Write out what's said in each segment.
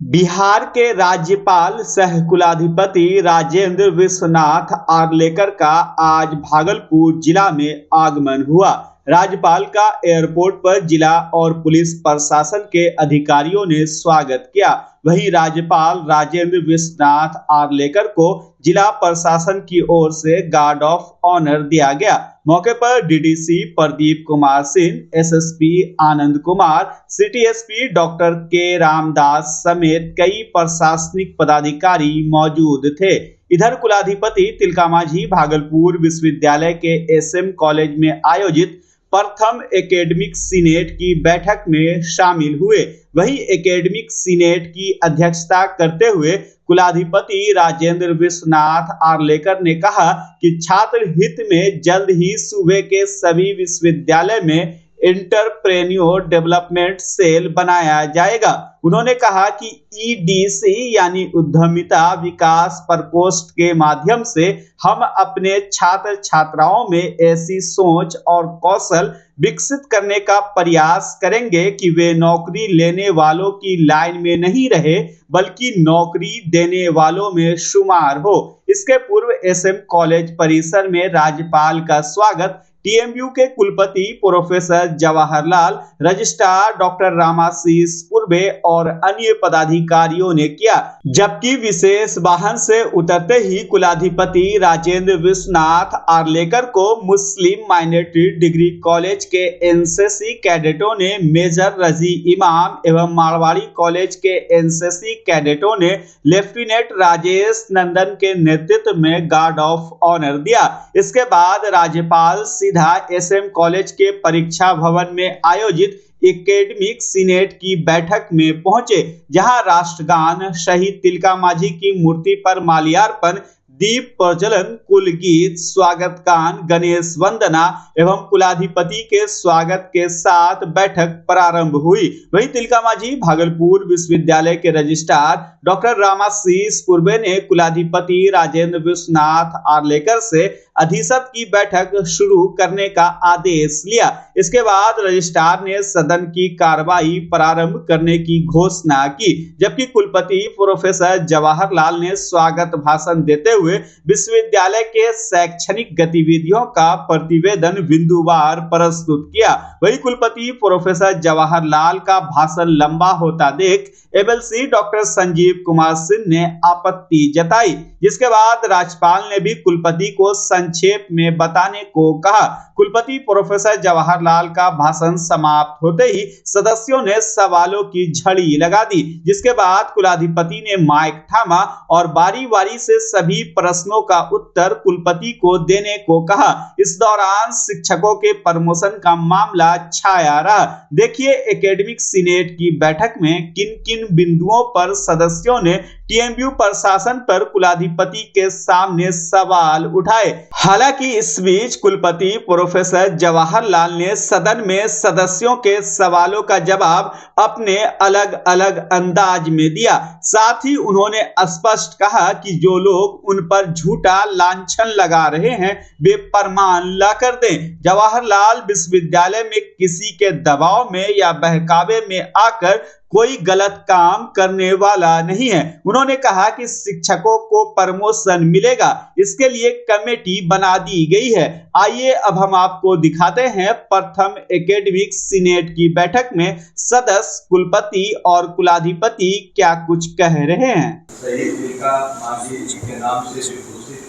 बिहार के राज्यपाल सह कुलाधिपति राजेंद्र विश्वनाथ आर्लेकर का आज भागलपुर जिला में आगमन हुआ। राज्यपाल का एयरपोर्ट पर जिला और पुलिस प्रशासन के अधिकारियों ने स्वागत किया। वहीं राज्यपाल राजेंद्र विश्वनाथ आर्लेकर को जिला प्रशासन की ओर से गार्ड ऑफ ऑनर दिया गया। मौके पर DDC Pradeep Kumar Singh, SSP Anand Kumar, city SP doctor के रामदास समेत कई प्रशासनिक पदाधिकारी मौजूद थे। इधर कुलाधिपति तिलकामाझी भागलपुर विश्वविद्यालय के एसएम कॉलेज में आयोजित प्रथम एकेडमिक सीनेट की बैठक में शामिल हुए। वहीं एकेडमिक सीनेट की अध्यक्षता करते हुए कुलाधिपति राजेंद्र विश्वनाथ आर्लेकर ने कहा कि छात्र हित में जल्द ही सूबे के सभी विश्वविद्यालय में एंटरप्रेन्योर डेवलपमेंट सेल बनाया जाएगा। उन्होंने कहा कि ईडीसी यानी उद्यमिता विकास प्रकोष्ठ के माध्यम से हम अपने छात्र छात्राओं में ऐसी सोच और कौशल विकसित करने का प्रयास करेंगे कि वे नौकरी लेने वालों की लाइन में नहीं रहे बल्कि नौकरी देने वालों में शुमार हो। इसके पूर्व एसएम कॉलेज परिसर में राज्यपाल का स्वागत टीएमयू के कुलपति professor Jawaharlal, registrar doctor Ramashish Purve और अन्य पदाधिकारियों ने किया। जबकि विशेष वाहन से उतरते ही कुलाधिपति राजेंद्र विश्वनाथ आर्लेकर को मुस्लिम माइनॉरिटी डिग्री कॉलेज के एनसीसी कैडेटों ने, मेजर रजी इमाम एवं मारवाड़ी कॉलेज के एनसीसी कैडेटों ने लेफ्टिनेंट राजेश नंदन के नेतृत्व में गार्ड ऑफ ऑनर दिया। इसके बाद राज्यपाल सीधा एसएम कॉलेज के परीक्षा भवन में आयोजित एकेडमिक सीनेट की बैठक में पहुंचे, जहां राष्ट्रगान, शहीद तिलकामाझी की मूर्ति पर माल्यार्पण, दीप प्रज्वलन, कुल गीत, स्वागत गान, गणेश वंदना एवं कुलाधिपति के स्वागत के साथ बैठक प्रारंभ हुई। वहीं तिलकामाझी भागलपुर विश्वविद्यालय के रजिस्ट्रार डॉक्टर रामाशीष पूर्वे ने कुलाधिपति राजेंद्र विश्वनाथ आर्लेकर से अधिशत की बैठक शुरू करने का आदेश लिया। इसके बाद रजिस्ट्रार ने सदन की कार्रवाई प्रारंभ करने की घोषणा की, जबकि कुलपति प्रोफेसर जवाहरलाल ने स्वागत भाषण देते हुए विश्वविद्यालय के शैक्षणिक गतिविधियों का प्रतिवेदन बिंदुवार प्रस्तुत किया। वही कुलपति प्रोफेसर जवाहरलाल का भाषण लंबा होता देख एमएलसी डॉक्टर संजीव कुमार सिंह ने आपत्ति जताई, जिसके बाद राज्यपाल ने भी कुलपति को संक्षेप में बताने को कहा। कुलपति प्रोफेसर जवाहरलाल का भाषण समाप्त होते ही सदस्यों ने सवालों की झड़ी लगा दी, जिसके बाद कुलाधिपति ने माइक थामा और बारी-बारी से सभी प्रश्नों का उत्तर कुलपति को देने को कहा। इस दौरान शिक्षकों के प्रमोशन का मामला छाया रहा। देखिए एकेडमिक सीनेट की बैठक में किन-किन बिंदुओं पर सदस्यों ने टीएमयू प्रशासन पर कुलाधिपति के सामने सवाल उठाए। हालांकि इस बीच कुलपति प्रोफेसर जवाहरलाल ने सदन में सदस्यों के सवालों का जवाब अपने अलग-अलग अंदाज में दिया। साथ ही उन्होंने स्पष्ट कहा कि जो लोग उन पर झूठा लांछन लगा रहे हैं वे प्रमाण ला कर दें। जवाहरलाल विश्वविद्यालय में किसी के दबाव में या बहकावे में आकर कोई गलत काम करने वाला नहीं है। उन्होंने कहा कि शिक्षकों को प्रमोशन मिलेगा, इसके लिए कमेटी बना दी गई है। आइए अब हम आपको दिखाते हैं प्रथम एकेडमिक सीनेट की बैठक में सदस्य, कुलपति और कुलाधिपति क्या कुछ कह रहे हैं। शहीद तिलकामाझी के नाम से विभूषित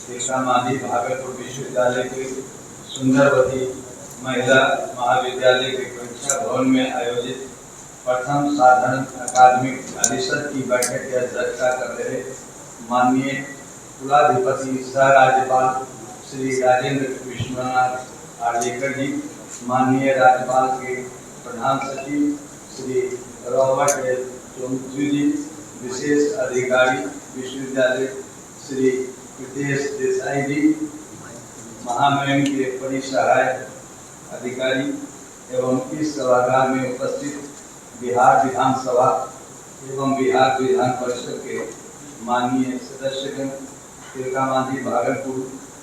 तिलकामाझी भागलपुर विश्वविद्यालय के सुंदरवती महिला महाविद्यालय के परीक्षा भवन में आयोजित प्रथम साधारण अकादमिक परिषद की बैठक की अध्यक्षता कर रहे माननीय कुलाधिपति सह राज्यपाल श्री राजेंद्र विश्वनाथ आर्लेकर जी, माननीय राज्यपाल के प्रधान सचिव श्री रॉबर्ट एल चौधरी जी, विशेष अधिकारी विश्वविद्यालय श्री प्रीतेश देसाई जी, महामहिम के परिसहायक अधिकारी एवं इस सभागार में उपस्थित बिहार विधानसभा एवं बिहार विधान परिषद के माननीय सदस्यगण, तिलकामाझी भागलपुर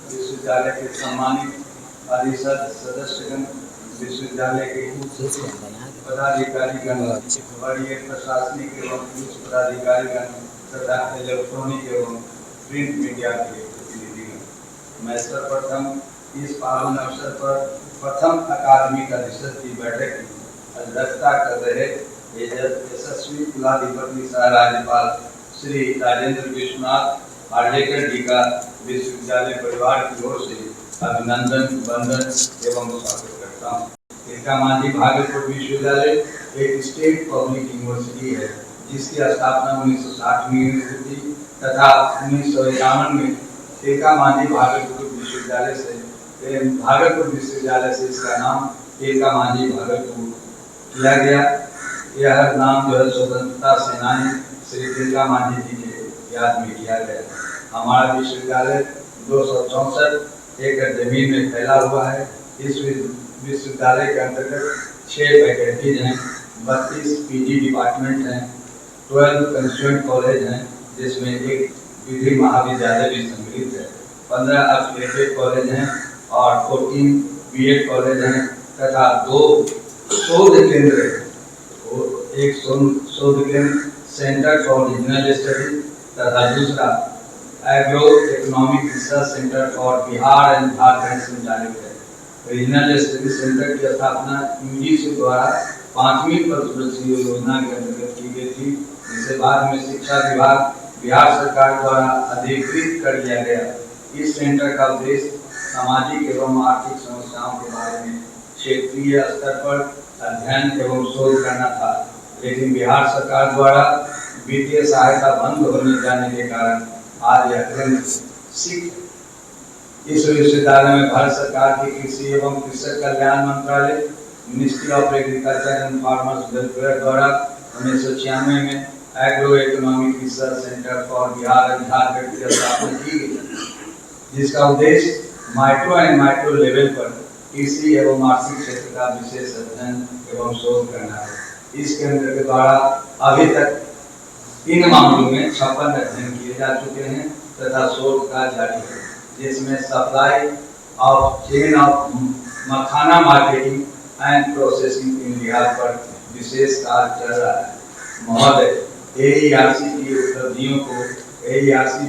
विश्वविद्यालय के सम्मानित परिषद सदस्यगण, विश्वविद्यालय के पदाधिकारीगण, वरीय प्रशासनिक एवं पुलिस पदाधिकारीगण तथा इलेक्ट्रॉनिक एवं प्रिंट मीडिया के प्रतिनिधिगण, मैं सर्वप्रथम इस पावन अवसर पर प्रथम अकादमी परिषद की बैठक की अध्यक्षता कर रहे यशस्वी कुलाधिपति सह राज्यपाल श्री राजेंद्र विश्वनाथ आर्लेकर जी का विश्वविद्यालय परिवार की ओर से अभिनंदन, वंदन एवं स्वागत करता हूँ। तिलका मांझी भागलपुर विश्वविद्यालय एक स्टेट पब्लिक यूनिवर्सिटी है, जिसकी स्थापना 1960 में हुई थी तथा 1951 में तिलका मांझी भागलपुर विश्वविद्यालय से इसका नाम तिलका मांझी भागलपुर किया गया। यह नाम जो है स्वतंत्रता सेनानी श्री तिलका मांझी जी के याद में किया गया। हमारा विश्वविद्यालय 264 एकड़ जमीन में फैला हुआ है। इस विश्वविद्यालय के अंतर्गत 6 फैकल्टीज हैं, 32 पीजी डिपार्टमेंट हैं, 12 कंस्टिट्यूएंट कॉलेज हैं, जिसमें एक विधि महाविद्यालय भी सम्मिलित है, 15 एफिलिएटेड कॉलेज हैं और 14 बीएड कॉलेज हैं तथा 2 शोध केंद्र हैं। एक शोध केंद्र सेंटर फॉर रीजनल स्टडी तथा दूसरा agro economic research centre for Bihar and Jharkhand संचालित है। रीजनल स्टडी सेंटर की स्थापना यूजीसी द्वारा 5वीं पंचवर्षीय योजना के अंतर्गत की गई थी, जिसे बाद में शिक्षा विभाग बिहार सरकार द्वारा अधिकृत कर दिया गया। इस सेंटर का उद्देश्य सामाजिक एवं आर्थिक समस्याओं के बारे में क्षेत्रीय स्तर पर अध्ययन एवं शोध करना था, लेकिन बिहार सरकार द्वारा वित्तीय सहायता बंद होने जाने के कारण आज यह केंद्र इस विश्वविद्यालय में भारत सरकार की कृषि एवं कृषक कल्याण मंत्रालय, ministry of agriculture and farmers welfare द्वारा 1996 में agro economic research centre for Bihar and Jharkhand की स्थापना की गई, जिसका उद्देश्य माइक्रो एंड माइक्रो लेवल पर कृषि एवं आर्थिक क्षेत्र का विशेष अध्ययन एवं शोध करना है। इस केंद्र के द्वारा अभी तक इन मामलों में 56 अध्ययन किए जा चुके हैं तथा शोध कार्य जारी है, जिसमें supply of chain of makhana marketing and processing इन बिहार पर विशेष कार्य चल रहा है। महोदय, एईआरसी की उपलब्धियों को एईआरसी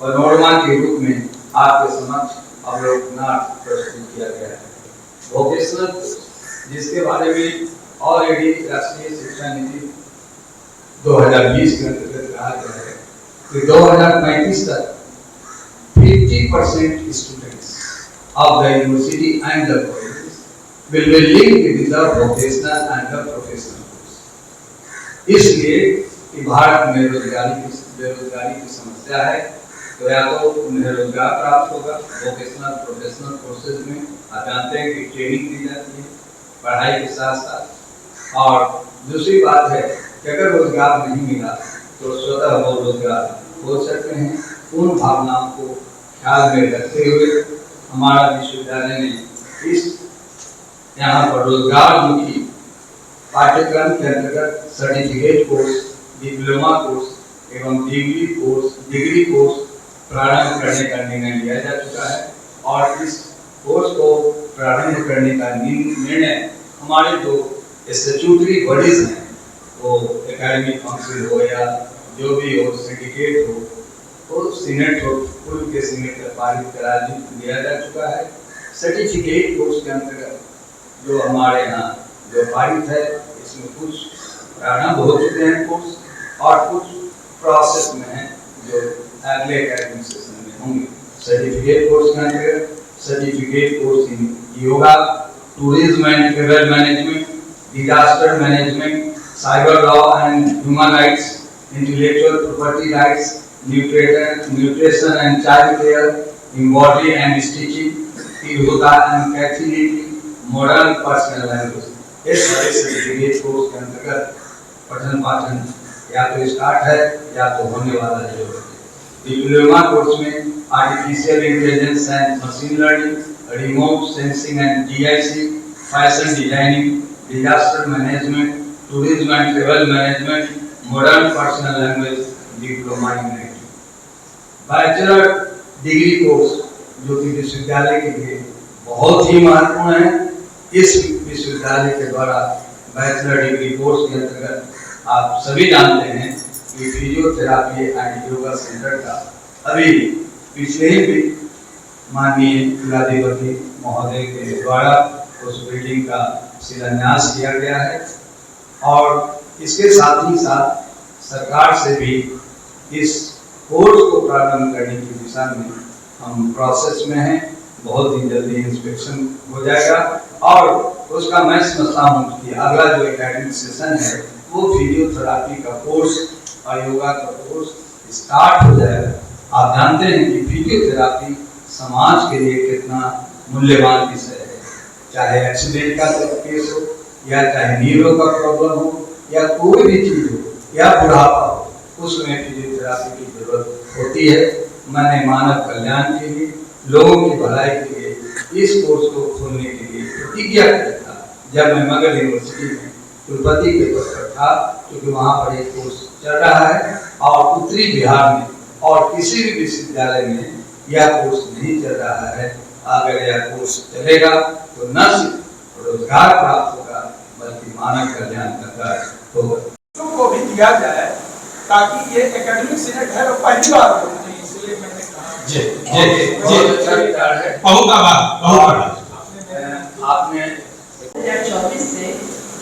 पैनोरमा के रूप में आपके समक्ष अवलोकनार्थ प्रस्तुत किया गया है। वोकेशनल, जिसके बारे में ऑलरेडी राष्ट्रीय शिक्षा नीति 2020 के अंतर्गत कहा गया है कि 2035 तक 50% students of the university and the colleges will be linked with the vocational and the professional course। इसलिए कि भारत में बेरोजगारी की समस्या है, तो या तो उन्हें रोजगार प्राप्त होगा वोकेशनल प्रोफेशनल कोर्सेज में। आप जानते हैं कि ट्रेनिंग दी जाती है पढ़ाई के साथ साथ, और दूसरी बात है कि अगर रोजगार नहीं मिला तो स्वतः वो रोजगार हो सकते हैं। उन भावनाओं को ख्याल में रखते हुए हमारा विश्वविद्यालय ने इस यहाँ पर रोजगार मुखी पाठ्यक्रम के अंतर्गत सर्टिफिकेट कोर्स, डिप्लोमा कोर्स एवं डिग्री कोर्स प्रारंभ करने का निर्णय लिया जा चुका है। और इस कोर्स को प्रारंभ करने का निर्णय हमारे जो स्टैट्यूटरी बॉडीज हैं, वो एकेडमिक काउंसिल हो या जो भी हो, सिंडिकेट हो, तो सीनेट हो, पूर्व के सीनेट का पारित करा दिया जा चुका है। सर्टिफिकेट कोर्स के अंतर्गत जो हमारे यहाँ जो पारित है, इसमें कुछ प्रारंभ हो चुके हैं कोर्स और कुछ प्रोसेस में हैं जो अगले एकेडमिक सेशन में होंगे। सर्टिफिकेट कोर्स के अंतर्गत certificate course in yoga, tourism and travel management, disaster management, cyber law and human rights, intellectual property rights, nutrition and child care, embroidery and stitching, yoga and catholicity, modern personal language. इस सारे certificate course के अंतर्गत पठन पाठन या तो start है या तो होने वाला है। डिप्लोमा कोर्स में artificial intelligence and machine learning, remote sensing and GIC, fashion designing, disaster management, tourism and travel management, modern personal language diploma in IT। Bachelor degree course जो कि विश्वविद्यालय के लिए बहुत ही महत्वपूर्ण है। इस विश्वविद्यालय के द्वारा बैचलर डिग्री कोर्स के अंतर्गत आप सभी जानते हैं कि फिजियोथेरापी एंड योगा सेंटर का अभी पिछले ही माननीय कुलाधिपति महोदय के द्वारा उस बिल्डिंग का शिलान्यास किया गया है और इसके साथ ही साथ सरकार से भी इस कोर्स को प्रारंभ करने की दिशा में हम प्रोसेस में हैं। बहुत ही जल्दी इंस्पेक्शन हो जाएगा और उसका मैं समझता हूँ कि अगला जो एकेडमिक सेशन है वो फिजियोथेरापी का कोर्स और योगा का कोर्स स्टार्ट हो जाएगा। आप जानते हैं कि फिजियोथेरापी समाज के लिए कितना मूल्यवान विषय है, चाहे एक्सीडेंट का केस हो या चाहे नीरों का प्रॉब्लम हो या कोई भी चीज हो या बुढ़ापा हो, उसमें फिजियोथेरापी की जरूरत होती है। मैंने मानव कल्याण के लिए, लोगों की भलाई के लिए इस कोर्स को खोलने के लिए प्रतिज्ञा किया था जब मैं मगध यूनिवर्सिटी में कुलपति के पद पर था, क्योंकि वहाँ पर एक कोर्स चल रहा है और उत्तरी बिहार में और किसी भी विश्वविद्यालय में यह कोर्स नहीं चल रहा है। अगर यह कोर्स चलेगा तो न सिर्फ रोजगार प्राप्त होगा बल्कि मानव कल्याण का कार्य होगा। को भी दिया जाए ताकि ये एकेडमिक सीनेट है और पहली बार हो, इसलिए मैंने कहा जी बहुत अच्छा विचार है। आपने 2024 से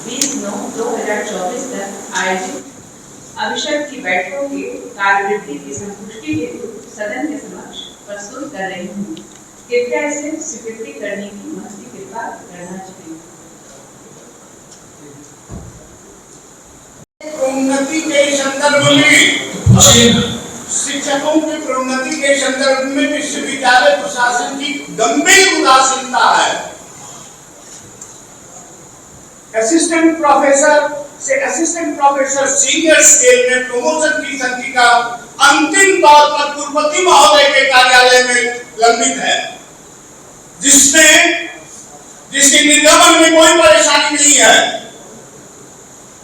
20/9/2024 तक आयोजित अभिषेक की बैठकों की कार्यवृत्ति की संपुष्टि हेतु सदन के समक्ष प्रस्तुत कर रही हूँ। कृपया इसे स्वीकृति करने की महती कृपा करना चाहिए। प्रोन्नति के संदर्भ में, शिक्षकों की प्रोन्नति के संदर्भ में विश्वविद्यालय प्रशासन की गंभीर उदासीनता है। असिस्टेंट प्रोफेसर से असिस्टेंट प्रोफेसर सीनियर स्केल में प्रमोशन की संचिका अंतिम तौर पर कुलपति महोदय के कार्यालय में लंबित है, जिसके निर्गमन में कोई परेशानी नहीं है,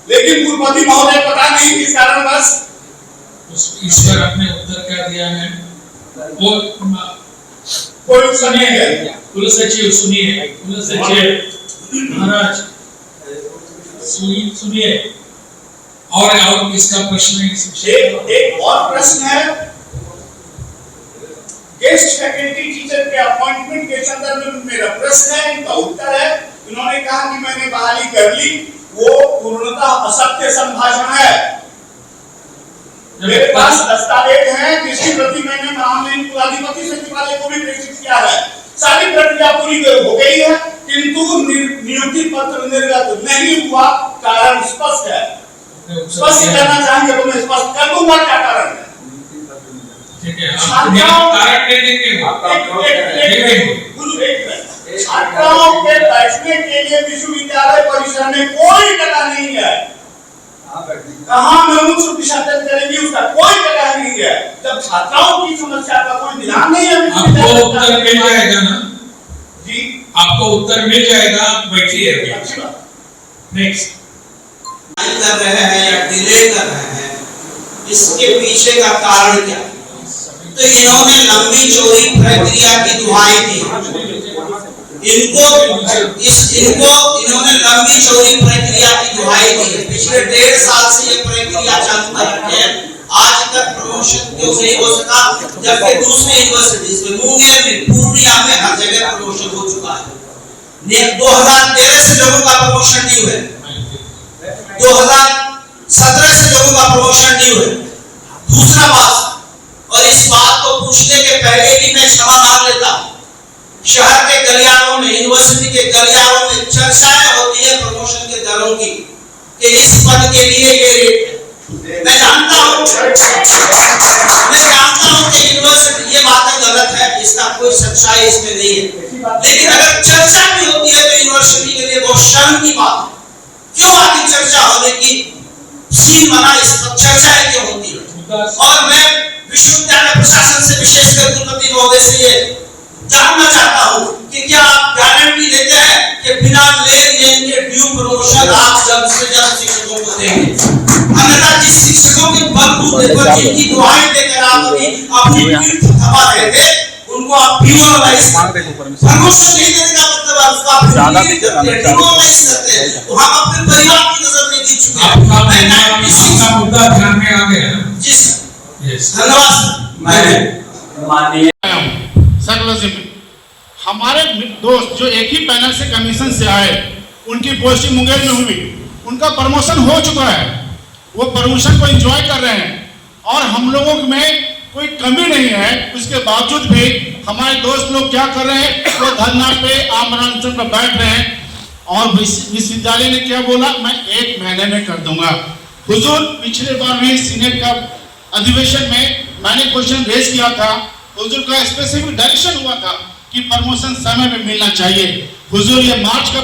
लेकिन कुलपति महोदय पता नहीं किस कारणवश इस पर अपने उत्तर क्या दिया है वो कोई सुनिए। कुल सचिव सुनिए, कुल सचिव महाराज सुनिए। और इसका प्रश्न एक और प्रश्न है, गेस्ट फैकल्टी टीचर के अपॉइंटमेंट के संदर्भ में मेरा प्रश्न है, इनका उत्तर है। उन्होंने कहा कि मैंने बहाली कर ली, वो पूर्णतः असत्य संभाषण है। मेरे पास दस्तावेज हैं जिसकी प्रति मैंने माननीय कुलाधिपति सचिवालय को भी प्रेषित किया है। सारी प्रक्रिया पूरी हो गई है, किंतु नियुक्ति पत्र निर्गत नहीं हुआ। कारण स्पष्ट है, स्पष्ट करना चाहेंगे तो मैं स्पष्ट कर दूंगा क्या कारण है। ठीक है, आप कारण दे देंगे। छात्राओं के बैठने के लिए विश्वविद्यालय परिसर में कोई जगह नहीं है। कहाँ में उच्च विसर्जन करेंगे उसका कोई जगह नहीं है। जब छात्राओं की समस्या का कोई ध्यान नहीं है, आपको उत्तर मिल जाएगा ना जी, आपको उत्तर मिल जाएगा। बैठिए नेक्स्ट। कर रहे हैं या डिले कर रहे हैं, इसके पीछे का कारण क्या? तो इन्होंने लंबी चौड़ी प्रक्रिया की दुहाई दी। इन्होंने लंबी चौड़ी प्रक्रिया की दुहाई दी। पिछले 1.5 साल से ये प्रक्रिया चालू कर रखे हैं, आज तक प्रमोशन क्यों नहीं हो सका? जबकि दूसरी यूनिवर्सिटीज में, मुंगेर में, पूर्णिया में हर जगह प्रमोशन हो चुका है। 2013 से लोगों का प्रमोशन नहीं हुआ, 2017 से लोगों का प्रमोशन नहीं हुआ। दूसरा बात, और इस बात को पूछने के पहले भी मैं क्षमा मांग लेता हूं, शहर के गलियारों में, यूनिवर्सिटी के गलियारों में चर्चाएं होती है प्रमोशन के दरों की कि इस पद के लिए ये रेट है। मैं जानता हूं कि यूनिवर्सिटी ये बातें गलत है, इसका कोई सच्चाई इसमें नहीं है, लेकिन अगर चर्चा भी होती है तो यूनिवर्सिटी के लिए बहुत शर्म की बात है। क्यों आदि चर्चा होने की सीन बना, इस पर चर्चाएं क्यों होती है? और मैं विश्वविद्यालय प्रशासन से, विशेषकर कुलपति महोदय से ये जानना चाहता हूं कि क्या आप गारंटी देते हैं कि बिना लेन देन के ड्यू प्रमोशन आप जल्द से जल्द शिक्षकों को देंगे? अन्यथा जिस शिक्षकों के बलबूते पर जिनकी दुहाई देकर आप अपनी पीठ थमा रहे थे, उनको आप डिमोरलाइज प्रमोशन नहीं देने का मतलब आप डिमोरलाइज करते हैं। तो हम अपने परिवार की नजर में जीत चुके हैं। आपका मुद्दा ध्यान में आ गया जी सर, धन्यवाद। मैं माननीय सकल से हमारे दोस्त जो एक ही पैनल से कमीशन से आए, उनकी पोस्टिंग मुंगेर में हुई, उनका प्रमोशन हो चुका है, वो प्रमोशन को एंजॉय कर रहे हैं और हम लोगों में कोई कमी नहीं है। उसके बावजूद भी हमारे दोस्त लोग क्या कर रहे हैं, वो धरना पे आमरण अनशन पर बैठ रहे हैं और विश्वविद्यालय ने क्या बोला, मैं 1 महीने में कर दूंगा। हुजूर पिछले बार भी सीनेट का अधिवेशन में मैंने क्वेश्चन रेज किया था, हुजूर का स्पेसिफिक डायरेक्शन हुआ था कि प्रमोशन समय में मिलना चाहिए। हुजूर ये मार्च का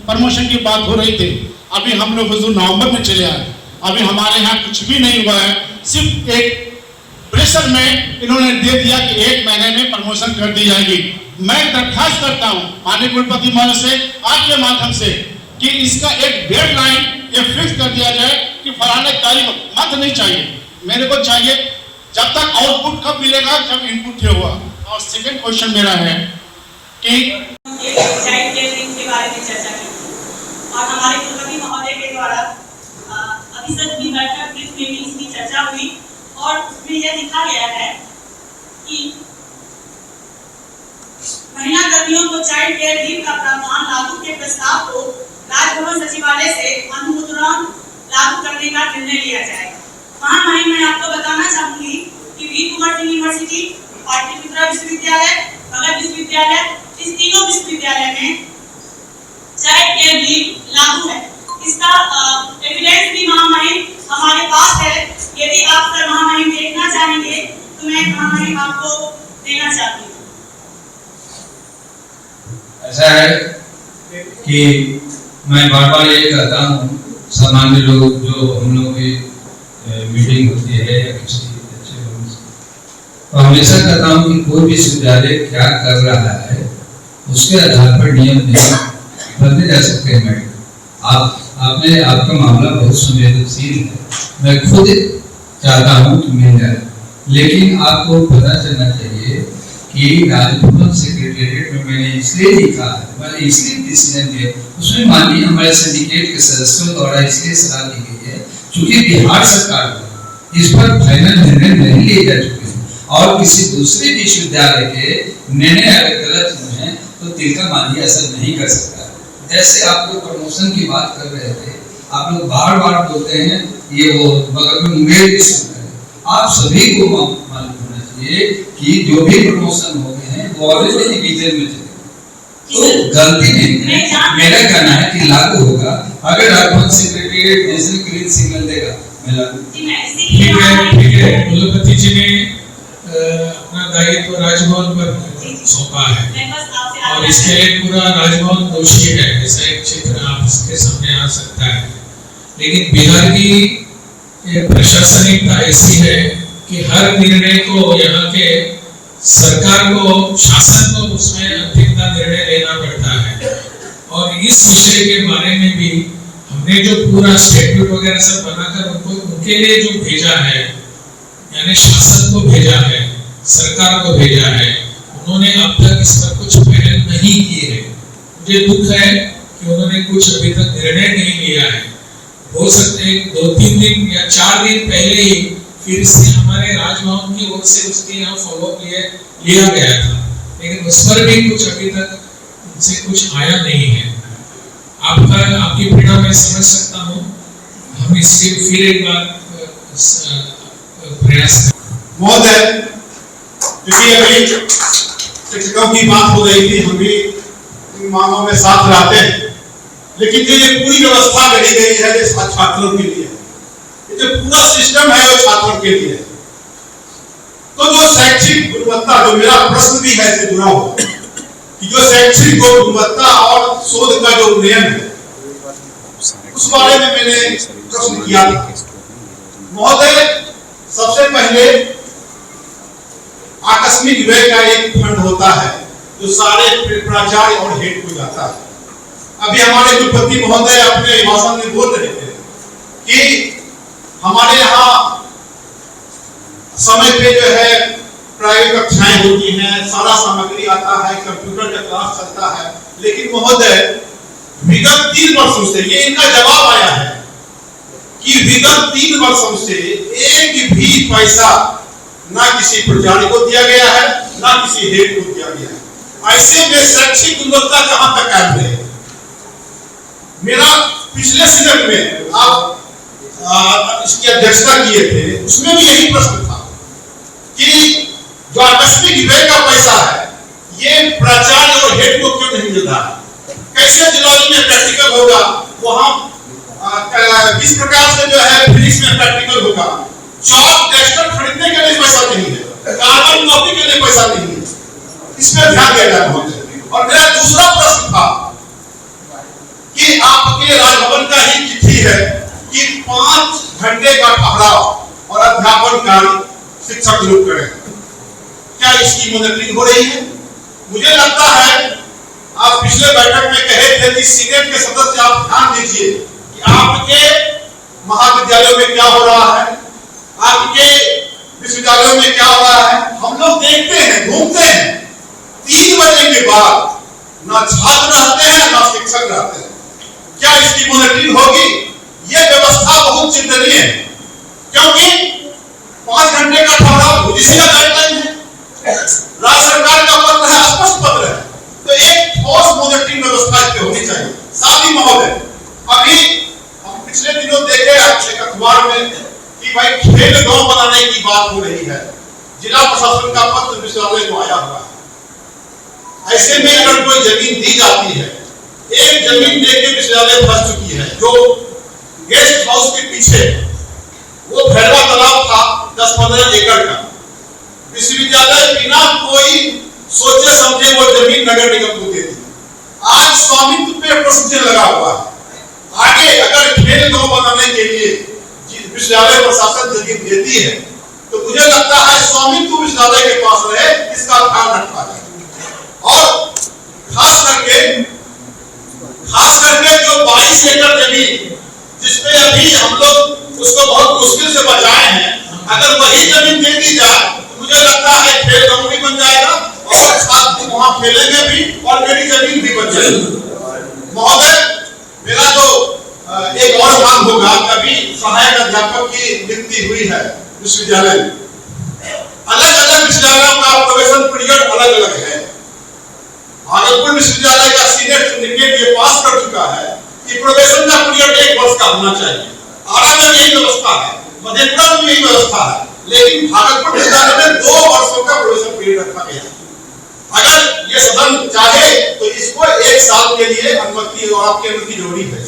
प्रमोशन की बात हो रही थी, अभी हम लोग हुजूर नवंबर में चले आए, अभी हमारे यहाँ कुछ भी नहीं हुआ है। सिर्फ एक प्रेशर में इन्होंने दे दिया कि 1 महीने में प्रमोशन कर दी जाएगी। मैं दरखास्त करता हूँ माननीय कुलपति महोदय से आपके माध्यम से कि इसका एक डेडलाइन ये फिक्स कर दिया जाए कि फलाने तारीख मत नहीं चाहिए, मेरे को चाहिए जब तक आउटपुट कब मिलेगा, जब इनपुट ये हुआ। और सेकंड क्वेश्चन मेरा है कि चाइल्ड केयर लिंक के बारे में चर्चा की और हमारे कुलपति महोदय के द्वारा अभी तक की बैठक ब्रीफ मीटिंग्स की चर्चा हुई और उसमें यह लिखा गया है कि महिला कर्मियों को चाइल्ड केयर लीव का प्रावधान लागू के प्रस्ताव को राजभवन सचिवालय से अनुमोदन लागू करने का निर्णय लिया जाएगा। महामहिम मैं आपको बताना चाहूंगी कि वीर कुंवर सिंह यूनिवर्सिटी, पाटलिपुत्र विश्वविद्यालय, मगध विश्वविद्यालय, इस तीनों विश्वविद्यालय में चाइल्ड केयर लीव लागू है। इसका एविडेंस भी महामहिम हमारे पास है। यदि आप सर महामहिम देखना चाहेंगे तो मैं महामहिम आपको देना चाहती हूँ। ऐसा है कि मैं बार बार ये कहता हूँ, सामान्य लोग जो हम लोग की मीटिंग होती है या किसी अच्छे लोगों से, तो हमेशा कहता हूँ कि कोई भी विश्वविद्यालय क्या कर रहा है उसके आधार पर नियम नहीं बदले जा सकते हैं। आपका मामला बहुत संवेदनशील है, मैं खुद चाहता हूँ कि मिल जाए, लेकिन आपको पता चलना चाहिए कि राजभवन सेक्रेटेरिएट में मैंने इसलिए लिखा है, मैंने इसलिए डिसीजन लिया, उसमें माननीय हमारे सिंडिकेट के सदस्यों द्वारा इसलिए सलाह दी गई है क्योंकि बिहार सरकार इस पर फाइनल निर्णय नहीं लिए जा चुके हैं और किसी दूसरे विश्वविद्यालय के निर्णय अगर गलत हुए हैं तो दिल का माननीय असर नहीं कर सकता। जैसे आप लोग प्रमोशन की बात कर रहे थे, आप लोग बार बार बोलते हैं ये वो बगल में मुंगेर विश्वविद्यालय, आप सभी को मालूम होना चाहिए कि जो भी प्रमोशन हो गए हैं वो ऑलरेडी डिवीजन में चले, तो गलती नहीं है। मेरा कहना है कि लागू होगा अगर Raj Bhavan secretariat national green signal देगा, मैं लागू। ठीक है, कुलपति जी ने अपना दायित्व राजभवन पर सौंपा है और इसके लिए पूरा राजभवन दोषी है, ऐसा एक चित्र आपके सामने आ सकता है। लेकिन बिहार की प्रशासनिकता ऐसी है कि हर निर्णय को यहाँ के सरकार को, शासन को उसमें अंतिमता निर्णय लेना पड़ता है। और इस विषय के बारे में भी हमने जो पूरा स्टेटमेंट वगैरह सब बनाकर उनके लिए जो भेजा है, यानी शासन को भेजा है, सरकार को भेजा है, उन्होंने अब तक इस पर कुछ पहल नहीं की है। मुझे दुख है कि उन्होंने कुछ अभी तक निर्णय नहीं लिया है। हो सकते हैं 2-3 दिन या 4 दिन पहले ही फिर से हमारे राजभवन की ओर से उसके यहाँ फॉलो लिया गया था, लेकिन उस पर भी कुछ अभी तक उनसे कुछ आया नहीं है। आपकी पीड़ा मैं समझ सकता हूँ, हम इसके फिर एक बार प्रयास करें। महोदय, क्योंकि अभी शिक्षकों की बात हो रही थी, हम भी इन मांगों में साथ रहते हैं, लेकिन जो ये पूरी व्यवस्था गढ़ी गई है ये छात्रों के लिए, ये जो पूरा सिस्टम है वो छात्रों के लिए। तो जो शैक्षिक गुणवत्ता, जो मेरा प्रश्न भी है इससे जुड़ा हुआ, कि जो शैक्षिक गुणवत्ता और शोध का जो नियम है उस बारे में मैंने प्रश्न किया था। महोदय, सबसे पहले आकस्मिक व्यय का एक फंड होता है जो सारे प्राचार्य और हेड को जाता है। अभी हमारे कुलपति महोदय अपने भाषण में बोल रहे थे कि हमारे यहाँ समय पे जो है प्राइवेट कक्षाएं होती हैं, सारा सामग्री आता है, कंप्यूटर का क्लास चलता है, लेकिन महोदय विगत 3 वर्षों से ये इनका जवाब आया है कि विगत 3 वर्षों से एक भी पैसा ना किसी प्राचार्य को दिया गया है, ना किसी हेड को दिया गया है। ऐसे में शैक्षिक गुणवत्ता कहां तक कायम रहे? मेरा पिछले सेशन में आप इसकी अध्यक्षता किए थे, उसमें भी यही प्रश्न था कि जो आकस्मिक व्यय का पैसा है ये प्राचार्य और हेड को क्यों नहीं मिलता? कैसे जिलों में प्रैक्टिकल होगा, वहां किस प्रकार से जो है फिजिक्स में प्रैक्टिकल होगा, चॉक टेस्टर खरीदने के लिए पैसा नहीं है, कार्बन कॉपी के लिए पैसा नहीं है, इसमें ध्यान दिया जाना है। और मेरा दूसरा प्रश्न था कि आपके राजभवन का ही चिट्ठी है कि 5 घंटे का ठहराव और अध्यापन कार्य शिक्षक लोग करें, क्या इसकी मॉनिटरिंग हो रही है? मुझे लगता है आप पिछले बैठक में कहे थे कि सीनेट के सदस्य आप ध्यान दीजिए कि आपके महाविद्यालयों में क्या हो रहा है, आपके विश्वविद्यालयों में क्या हो रहा है। हम लोग देखते हैं, घूमते हैं, 3 बजे के बाद ना छात्र रहते हैं ना शिक्षक रहते हैं। क्या इसकी मॉनिटरिंग होगी? ये व्यवस्था बहुत चिंतनीय है, क्योंकि 5 घंटे का ठहराव यूजीसी का गाइडलाइन है, राज्य सरकार का पत्र है, स्पष्ट पत्र है, तो एक ठोस मॉनिटरिंग व्यवस्था इस पे होनी चाहिए। साथ ही महोदय, अभी हम पिछले दिनों देखे एक अखबार में कि भाई खेल गांव बनाने की बात हो रही है, जिला प्रशासन का पत्र विश्वविद्यालय को आया हुआ है। ऐसे में अगर कोई जमीन दी जाती है, एक जमीन देके विश्वविद्यालय फंस चुकी है, जो गेस्ट हाउस के पीछे वो भैरवा तालाब था 10-15 एकड़ का, विश्वविद्यालय बिना कोई सोचे समझे वो जमीन नगर निगम को दे दी। आज स्वामित्व पे प्रश्न लगा हुआ है। आगे अगर खेल गांव बनाने के लिए विश्वविद्यालय प्रशासन जमीन देती है तो मुझे लगता है स्वामित्व विश्वविद्यालय के पास रहे, इसका ध्यान रखा जाए। और खास करके जो 22 एकड़ जमीन जिसपे अभी हम लोग उसको बहुत मुश्किल से बचाए हैं, अगर वही जमीन दे दी जाए तो मुझे लगता है खेल गांव भी बन जाएगा और छात्र वहां खेलेंगे भी और मेरी जमीन भी बच जाएगी। महोदय, मेरा जो एक और मांग होगा, कभी सहायक अध्यापक की नियुक्ति हुई है विश्वविद्यालय में, अलग-अलग विश्वविद्यालयों का प्रोबेशन पीरियड अलग-अलग है। भागलपुर विश्वविद्यालय का सीनियर सिंडिकेट ये पास कर चुका है कि प्रोबेशन का पीरियड 1 वर्ष का होना चाहिए। आरा में यही व्यवस्था है, मधेपुरा में यही व्यवस्था है, लेकिन भागलपुर विश्वविद्यालय में 2 वर्षों का प्रोबेशन पीरियड रखा गया है। अगर ये सदन चाहे तो इसको 1 साल के लिए अनुमति और आपकी अनुमति जरूरी है।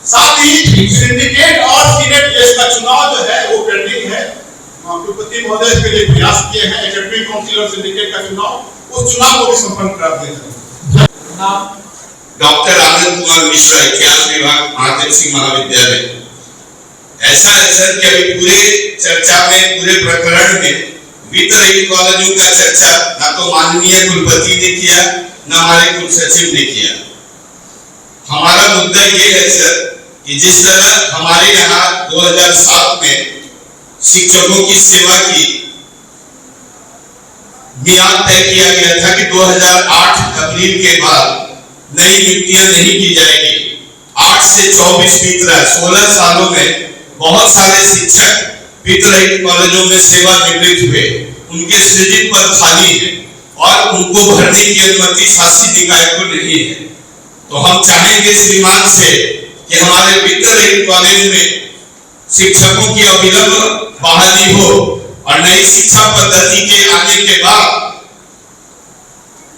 साथ ही सिंडिकेट और सीनेट का चुनाव जो है वो पेंडिंग है। कुलपति महोदय इसके लिए प्रयास किए हैं, एकेडमिक काउंसिल और सिंडिकेट का चुनाव, उस चुनाव को भी संपन्न करा दिया जाए। डॉक्टर आनंद कुमार मिश्रा, इतिहास विभाग, महादेव सिंह महाविद्यालय। ऐसा है सर कि अभी पूरे चर्चा में, पूरे प्रकरण में वित्त रहित कॉलेजों का चर्चा ना तो माननीय कुलपति ने किया, ना हमारे कुल सचिव ने किया। हमारा मुद्दा ये है सर कि जिस तरह हमारे यहाँ 2007 में शिक्षकों की सेवा की मियाद तय किया गया था कि 2008 अप्रैल के बाद नई नियुक्तियां नहीं की जाएगी। 8 से 24 बीत रहा है, 16 सालों में बहुत सारे शिक्षक वित्त रहित कॉलेजों में सेवा निवृत्त हुए, उनके सृजित पद खाली है और उनको भरने की अनुमति शासी निकाय को नहीं है। तो हम चाहेंगे श्रीमान से कि हमारे वित्त रहित कॉलेज में शिक्षकों की अविलंब बहाली हो और नई शिक्षा पद्धति के आने के बाद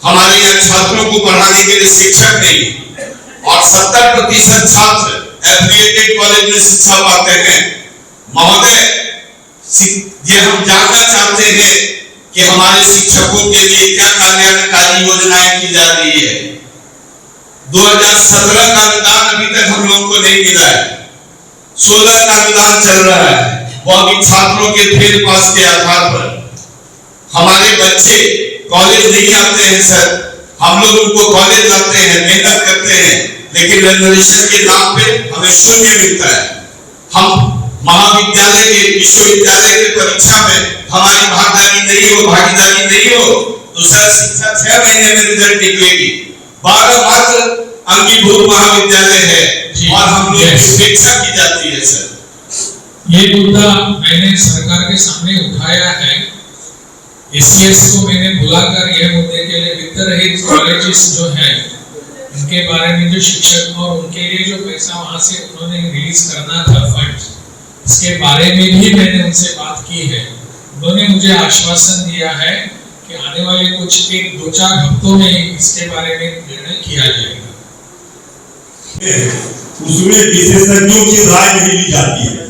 हमारे यहाँ छात्रों को पढ़ाने के लिए शिक्षक नहीं और 70% छात्र एफिलिएटेड कॉलेज में शिक्षा पाते हैं। महोदय, ये हम जानना चाहते हैं कि हमारे शिक्षकों के लिए क्या कल्याणकारी योजनाएं की जा रही है। 2017 का अनुदान अभी तक हम लोगों को नहीं मिला है, 16 का अनुदान चल रहा है, वो अभी छात्रों के फेल पास के आधार पर। हमारे बच्चे कॉलेज नहीं आते हैं सर, हम लोग उनको कॉलेज लाते हैं, मेहनत करते हैं, लेकिन रिजर्वेशन के नाम पे हमें शून्य मिलता है। हम महाविद्यालय के, विश्वविद्यालय की परीक्षा में हमारी भागीदारी नहीं हो तो सर शिक्षा 6 महीने में रिजल्ट निकलेगी। 12 मात्र अंगीभूत महाविद्यालय है और हम लोग उपेक्षा की जाती है सर। ये मुद्दा मैंने सरकार के सामने उठाया है। एससीएस को मैंने बुलाकर यह मुद्दे के लिए वित्त रहित कॉलेजेस जो है उनके बारे में जो शिक्षक और उनके लिए जो पैसा वहां से उन्होंने रिलीज करना था फंड, इसके बारे में भी मैंने उनसे बात की है। उन्होंने मुझे आश्वासन दिया है कि आने वाले कुछ 1-2-4 हफ्तों में इसके बारे में निर्णय किया जाएगा। उसमें विशेषज्ञों की राय नहीं ली जाती है।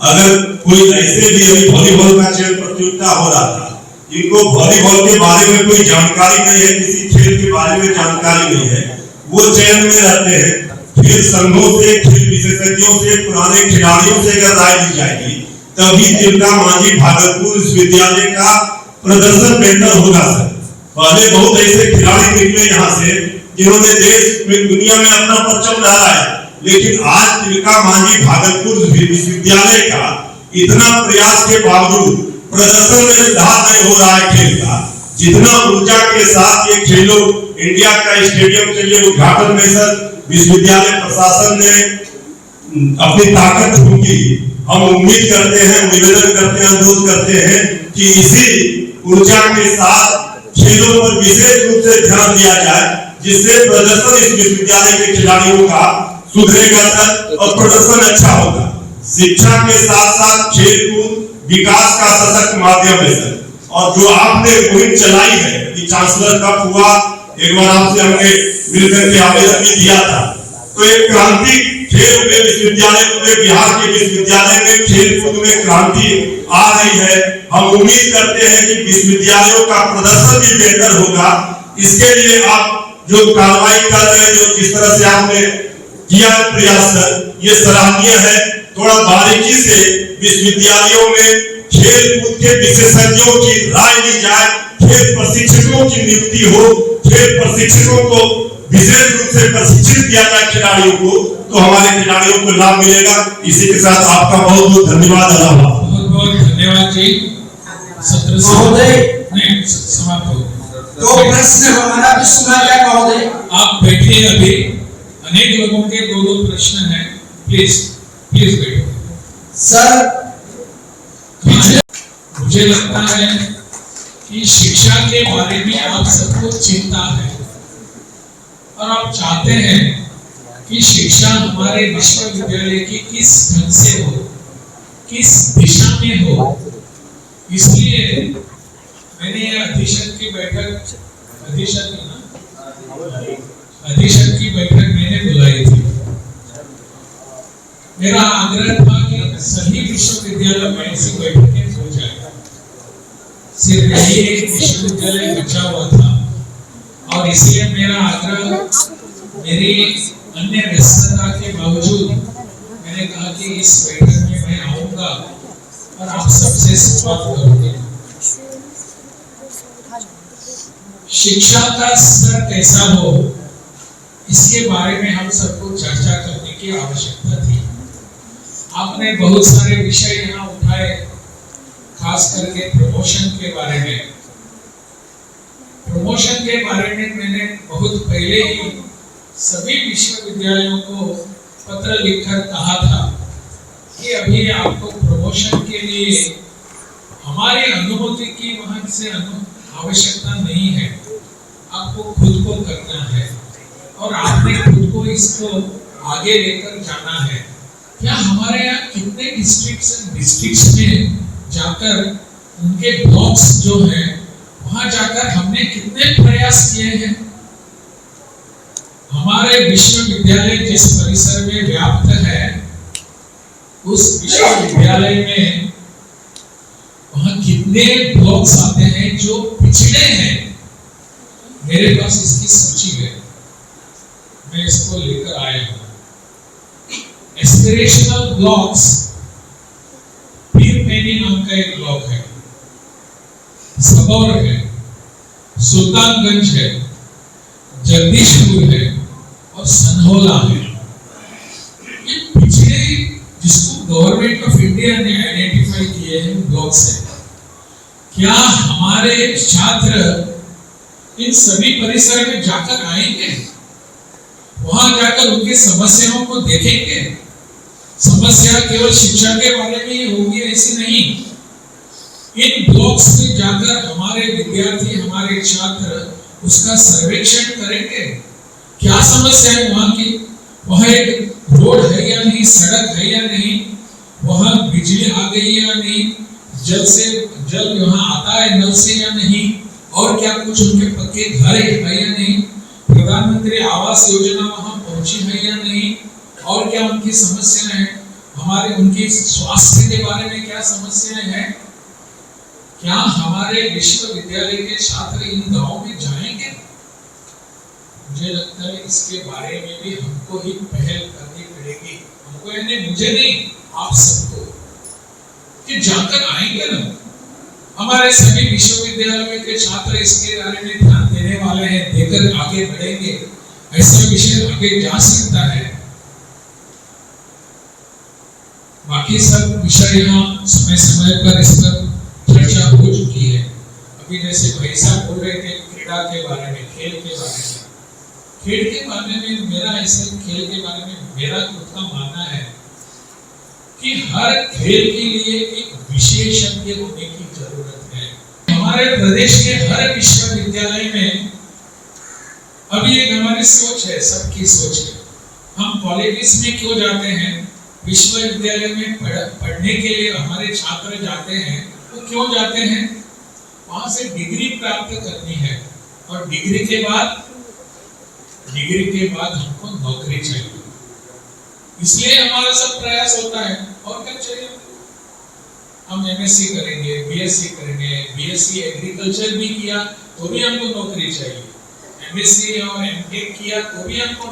अगर कोई ऐसे भी अभी वॉलीबॉल का चयन प्रतियोगिता हो रहा था, जिनको वॉलीबॉल के बारे में कोई जानकारी नहीं है, किसी खेल के बारे में जानकारी नहीं है, वो चयन में रहते हैं। खेल संघों से, खेल विशेषज्ञों से, पुराने खिलाड़ियों से अगर राय ली जाएगी तभी तिलका मांझी भागलपुर विश्वविद्यालय का प्रदर्शन बेहतर होगा सर। पहले बहुत ऐसे खिलाड़ी निकले यहाँ से जिन्होंने देश में, दुनिया में अपना परचम लहराया, लेकिन आज तिलका मांझी भागलपुर विश्वविद्यालय का इतना प्रयास के बावजूद प्रदर्शन में सुधार नहीं हो रहा है खेल का। जितना ऊर्जा के साथ ये खेलो इंडिया का स्टेडियम के लिए उद्घाटन में सर विश्वविद्यालय प्रशासन ने अपनी ताकत झोंकी। हम उम्मीद करते हैं, निवेदन करते हैं, अनुरोध करते हैं कि इसी ऊर्जा के साथ खेलों पर विशेष रूप से ध्यान दिया जाए, जिससे प्रदर्शन इस विश्वविद्यालय के खिलाड़ियों का सुधरेगा सर और प्रदर्शन अच्छा होगा। शिक्षा के साथ साथ खेल कूद विकास का सशक्त माध्यम है सर। और जो आपने मुहिम चलाई है कि चांसलर कप हुआ, एक बार आपसे हमने मिलकर के आवेदन भी दिया था, तो एक क्रांति खेल में विश्वविद्यालय, पूरे बिहार के विश्वविद्यालय में खेल कूद में क्रांति आ रही है। हम उम्मीद करते हैं कि विश्वविद्यालयों का प्रदर्शन भी बेहतर होगा। इसके लिए आप जो कार्रवाई कर रहे हैं, जो जिस तरह से आपने किया प्रयास सर, ये सराहनीय है। थोड़ा बारीकी से विश्वविद्यालयों में खेल कूद के विशेषज्ञों की राय ली जाए, खेल प्रशिक्षकों की नियुक्ति हो, खेल प्रशिक्षकों को विशेष रूप से प्रशिक्षित किया जाए खिलाड़ियों को, तो हमारे खिलाड़ियों को लाभ मिलेगा। इसी के साथ आपका बहुत बहुत धन्यवाद। बहुत बहुत धन्यवाद जी। सत्र समाप्त हो। तो प्रश्न हमारा भी सुना जाए महोदय। आप बैठिए, अभी अनेक लोगों के 2-2 प्रश्न हैं। प्लीज बैठो सर। मुझे लगता है कि शिक्षा के बारे में आप सबको चिंता है और आप चाहते हैं कि शिक्षा हमारे विश्वविद्यालय की किस ढंग से हो, किस दिशा में हो। इसलिए मैंने ये अधिशत की बैठक मैंने बुलाई थी। मेरा आग्रह था कि सभी विश्वविद्यालय में ऐसी बैठकें हो जाए। सिर्फ यही एक विश्वविद्यालय बचा हुआ था और इसलिए मेरा आग्रह, मेरी अन्य व्यस्तता के बावजूद मैंने कहा कि इस बैठक में मैं आऊंगा और आप सबसे संवाद करूंगा। शिक्षा का स्तर कैसा हो, इसके बारे में हम सबको चर्चा करने की आवश्यकता थी। आपने बहुत सारे विषय यहाँ उठाए, खास करके प्रमोशन के बारे में। प्रमोशन के बारे में मैंने बहुत पहले ही सभी विश्वविद्यालयों को पत्र लिखकर कहा था कि अभी आपको प्रमोशन के लिए हमारी अनुमति की वहां से आवश्यकता नहीं है, आपको खुद को करना है और आपने खुद को इसको आगे लेकर जाना है। क्या हमारे यहाँ कितने डिस्ट्रिक्ट्स में जाकर उनके ब्लॉक्स जो हैं वहां जाकर हमने कितने प्रयास किए हैं। हमारे विश्वविद्यालय जिस परिसर में व्याप्त है, उस विश्वविद्यालय में वहां कितने ब्लॉक्स आते हैं जो पिछड़े हैं। मेरे पास इसकी सूची है, मैं इसको लेकर आया हूं। एस्पिरेशनल ब्लॉक्स, पीरपैनी नाम का एक ब्लॉक है, सबौर है, सुल्तानगंज है, जगदीशपुर है और सनहोला है। ये पिछड़े जिसको गवर्नमेंट ऑफ इंडिया ने आइडेंटिफाई किए हैं ब्लॉक्स हैं। क्या हमारे छात्र इन सभी परिसर में जाकर आएंगे? वहां जाकर उनकी समस्याओं को देखेंगे? समस्या केवल शिक्षा के बारे में ही होगी ऐसी नहीं। इन ब्लॉक्स में जाकर हमारे विद्यार्थी, हमारे छात्र उसका सर्वेक्षण करेंगे। क्या समस्या है वहां की? वहां एक रोड है या नहीं, सड़क है या नहीं, वहां बिजली आ गई या नहीं, जल वहां आता है नल से या नहीं, और क्या कुछ उनके पक्के घर है या नहीं, प्रधानमंत्री आवास योजना वहां पहुंची है या नहीं, और क्या उनकी समस्याएं हैं, हमारे उनकी स्वास्थ्य के बारे में क्या समस्याएं हैं। क्या हमारे विश्वविद्यालय के छात्र इन गांवों में जाएंगे? मुझे लगता है इसके बारे में भी हमको ही पहल करनी पड़ेगी। हमको यानी मुझे नहीं, आप सबको, कि जाकर आएंगे ना। हमारे सभी विश्वविद्यालयों के छात्र इसके बारे में ध्यान देने वाले हैं, देकर आगे बढ़ेंगे। ऐसा विषय आगे जा सकता है। बाकी सब विषय यहाँ समय समय पर इस पर चर्चा हो चुकी है। अभी जैसे भाई साहब बोल रहे थे क्रीड़ा के बारे में, खेल के बारे में, खेल के बारे में मेरा ऐसे खेल के बारे में मेरा खुद का मानना है कि हर खेल के लिए एक विशेषज्ञ होने की जरूरत है। हमारे प्रदेश के हर विश्वविद्यालय में अभी एक हमारी सोच है, सबकी सोच है। हम कॉलेजेस में क्यों जाते हैं? विश्वविद्यालय में पढ़ने के लिए हमारे छात्र जाते हैं। वो क्यों जाते हैं? वहां से डिग्री प्राप्त करनी है, और डिग्री के बाद हमको नौकरी चाहिए। इसलिए हमारा सब प्रयास होता है। और क्या चाहिए? हम एमएससी करेंगे, बीएससी करेंगे, बीएससी एग्रीकल्चर भी किया तो भी हमको नौकरी चाहिए, एमएससी और एमटेक किया तो भी हमको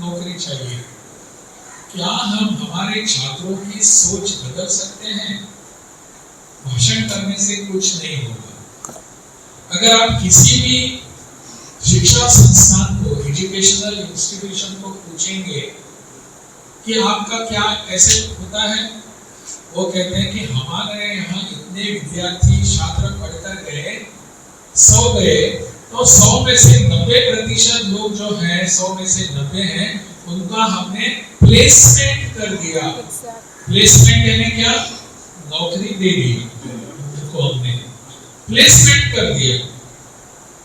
नौकरी चाहिए। क्या हम हमारे छात्रों की सोच बदल सकते हैं? भाषण करने से कुछ नहीं होगा। अगर आप किसी भी शिक्षा संस्थान को, एजुकेशनल इंस्टीट्यूशन को पूछेंगे कि आपका क्या कैसे होता है, वो कहते हैं कि हमारे यहाँ इतने विद्यार्थी छात्र पढ़कर गए, 100 गए, तो 100 में से 90% लोग जो हैं, 100 में से 90 हैं, उनका हमने प्लेसमेंट कर दिया। प्लेसमेंट यानी क्या? नौकरी दे दी उनको, हमने प्लेसमेंट कर दिया।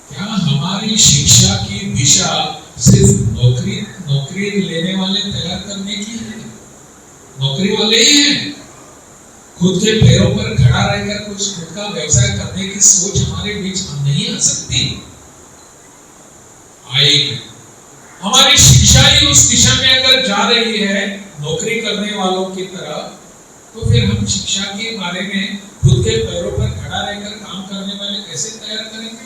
क्या हमारी शिक्षा की दिशा सिर्फ नौकरी लेने वाले तैयार करने की है? नौकरी वाले ही हैं। खुद के पैरों पर खड़ा रहकर कुछ खुद का व्यवसाय करने की सोच हमारे बीच नहीं आ सकती। आएगी। हमारी शिक्षा ही उस दिशा में अगर जा रही है नौकरी करने वालों की तरह, तो फिर हम शिक्षा के बारे में खुद के पैरों पर खड़ा रहकर काम करने वाले कैसे तैयार करेंगे?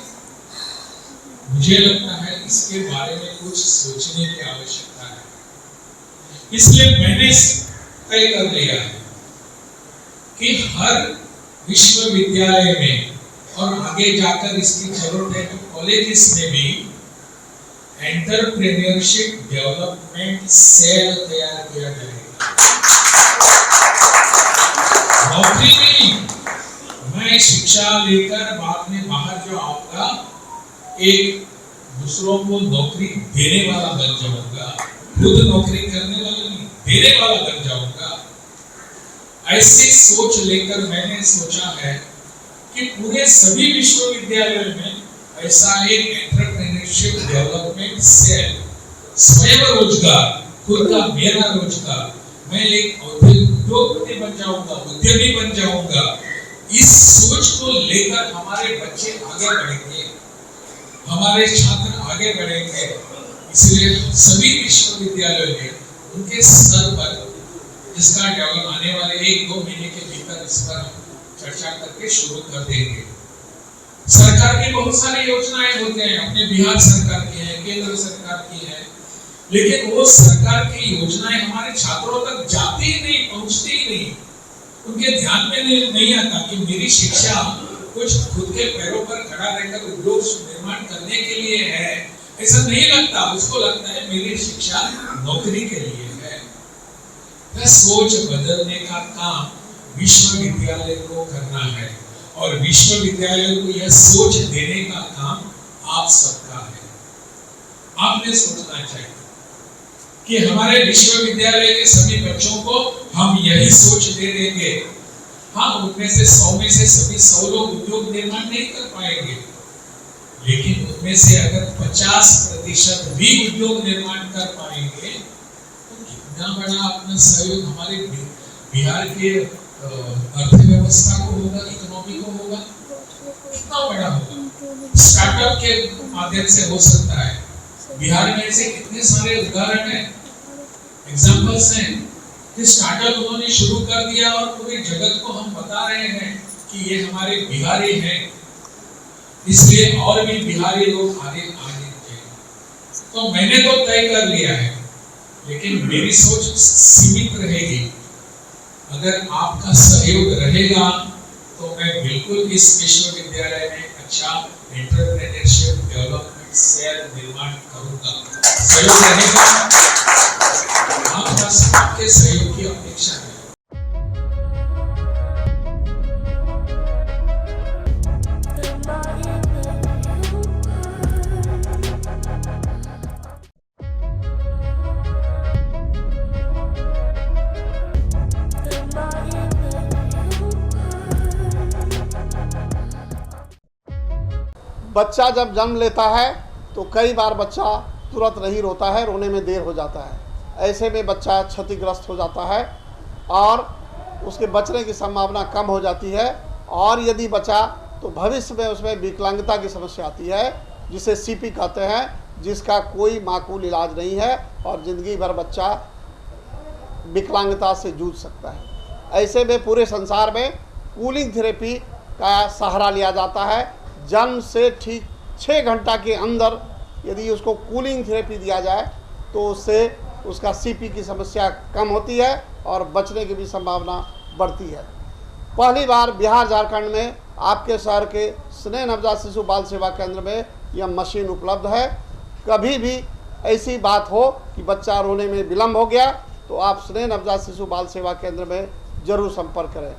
मुझे लगता है इसके बारे में कुछ सोचने की आवश्यकता है। इसलिए मैंने तय कर लिया है कि हर विश्वविद्यालय में और आगे जाकर इसकी जरूरत है तो कॉलेजेस में भी एंटरप्रेन्योरशिप डेवलपमेंट सेल तैयार किया जाएगा। नौकरी नहीं, मैं शिक्षा लेकर बाद में बाहर जो आऊंगा, एक दूसरों को नौकरी देने वाला बन जाऊंगा। खुद नौकरी करने वाला नहीं, देने वाला बन जाऊंगा। ऐसी सोच लेकर मैंने सोचा है कि पूरे सभी विश्वविद्यालयों में ऐसा एक एंटरप्रेन्योरशिप डेवलपमेंट सेल, स्वयं रोजगार, खुद का मेरा रोजगार, मैं एक उद्योगपति बन जाऊंगा, उद्यमी बन जाऊंगा। इस सोच को लेकर हमारे बच्चे आगे बढ़ेंगे, हमारे छात्र आगे बढ़ेंगे। इसलिए सभी विश्वविद्यालयों में उनके स्तर पर इसका डेवलप आने वाले 1-2 महीने के भीतर इस पर चर्चा करके शुरू कर देंगे। सरकार की बहुत सारी योजनाएं होते हैं, अपने बिहार सरकार की है, केंद्र सरकार की है, लेकिन वो सरकार की योजनाएं हमारे छात्रों तक जाती ही नहीं, पहुंचती ही नहीं। उनके ध्यान में नहीं आता कि मेरी शिक्षा कुछ खुद के पैरों पर खड़ा रहकर उद्योग निर्माण करने के लिए है, ऐसा नहीं लगता। उसको लगता है मेरी शिक्षा नौकरी के लिए है। यह सोच बदलने का काम विश्वविद्यालय को करना है। और विश्वविद्यालयों को यह सोच देने का काम आप सबका है। आपने सोचना चाहिए कि हमारे विश्वविद्यालय के सभी बच्चों को हम यही सोच दे देंगे। हाँ, उनमें से 100 में से सभी 100 लोग उद्योग निर्माण नहीं कर पाएंगे, लेकिन उनमें से अगर 50% भी उद्योग निर्माण कर पाएंगे तो कितना बड़ा अपना सहयोग हमारे बिहार के अर्थव्यवस्था को होगा, इकोनॉमी को होगा, कितना बड़ा होगा। स्टार्टअप के माध्यम से हो सकता है। बिहार में ऐसे कितने सारे उदाहरण हैं, एग्जांपल्स हैं कि स्टार्टअप उन्होंने शुरू कर दिया और पूरे जगत को हम बता रहे हैं कि ये हमारे बिहारी हैं, इसलिए और भी बिहारी लोग आगे चाहिए। तो मैंने तो तय कर लिया है, लेकिन मेरी सोच सीमित रहेगी। अगर आपका सहयोग रहेगा तो मैं बिल्कुल इस विश्वविद्यालय में अच्छा एंटरप्रेन्योरशिप डेवलपमेंट सेल निर्माण करूंगा। सहयोग रहेगा, आपके सहयोग की अपेक्षा है। बच्चा जब जन्म लेता है तो कई बार बच्चा तुरंत नहीं रोता है, रोने में देर हो जाता है। ऐसे में बच्चा क्षतिग्रस्त हो जाता है और उसके बचने की संभावना कम हो जाती है। और यदि बचा तो भविष्य में उसमें विकलांगता की समस्या आती है, जिसे सीपी कहते हैं, जिसका कोई माकूल इलाज नहीं है और ज़िंदगी भर बच्चा विकलांगता से जूझ सकता है। ऐसे में पूरे संसार में कूलिंग थेरेपी का सहारा लिया जाता है। जन्म से ठीक 6 घंटा के अंदर यदि उसको कूलिंग थेरेपी दिया जाए तो उससे उसका सीपी की समस्या कम होती है और बचने की भी संभावना बढ़ती है। पहली बार बिहार झारखंड में आपके शहर के स्नेह नवजात शिशु बाल सेवा केंद्र में यह मशीन उपलब्ध है। कभी भी ऐसी बात हो कि बच्चा रोने में विलम्ब हो गया तो आप स्नेह नवजात शिशु बाल सेवा केंद्र में जरूर संपर्क करें।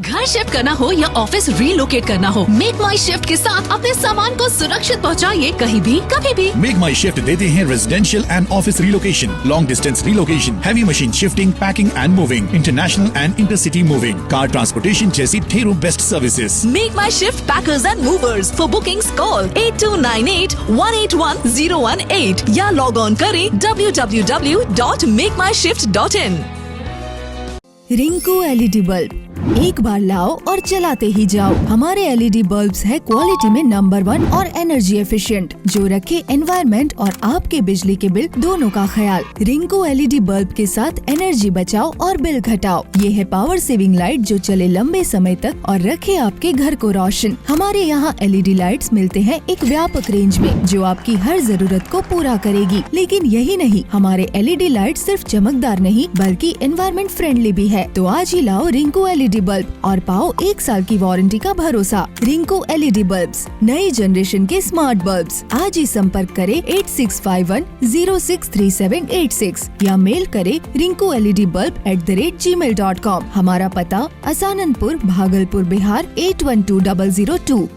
घर शिफ्ट करना हो या ऑफिस रीलोकेट करना हो, मेक माई शिफ्ट के साथ अपने सामान को सुरक्षित पहुंचाइए कहीं भी कभी भी। मेक माई शिफ्ट देते हैं residential and office relocation, long distance relocation, heavy machine shifting, packing and moving, international and intercity moving, car transportation जैसी ढेरों best services. Make my shift packers and movers. For bookings call 8298-181-018 या log on करें www.makemyshift.in। Rinku LED bulb एक बार लाओ और चलाते ही जाओ। हमारे एलईडी बल्ब्स है क्वालिटी में नंबर 1 और एनर्जी एफिशिएंट, जो रखे एनवायरनमेंट और आपके बिजली के बिल दोनों का ख्याल। रिंकू एलईडी बल्ब के साथ एनर्जी बचाओ और बिल घटाओ। ये है पावर सेविंग लाइट जो चले लंबे समय तक और रखे आपके घर को रोशन। हमारे यहाँ एलईडी लाइट्स मिलते हैं एक व्यापक रेंज में जो आपकी हर जरूरत को पूरा करेगी। लेकिन यही नहीं, हमारे एलईडी लाइट सिर्फ चमकदार नहीं बल्कि एनवायरनमेंट फ्रेंडली भी है। तो आज ही लाओ रिंकू एलईडी बल्ब और पाओ 1 साल की वारंटी का भरोसा। रिंकू एलईडी बल्ब्स, नई जनरेशन के स्मार्ट बल्ब्स। आज ही संपर्क करें 8651063786 या मेल करें rinkuledbulb@gmail.com। हमारा पता आसानंदपुर, भागलपुर, बिहार 812002।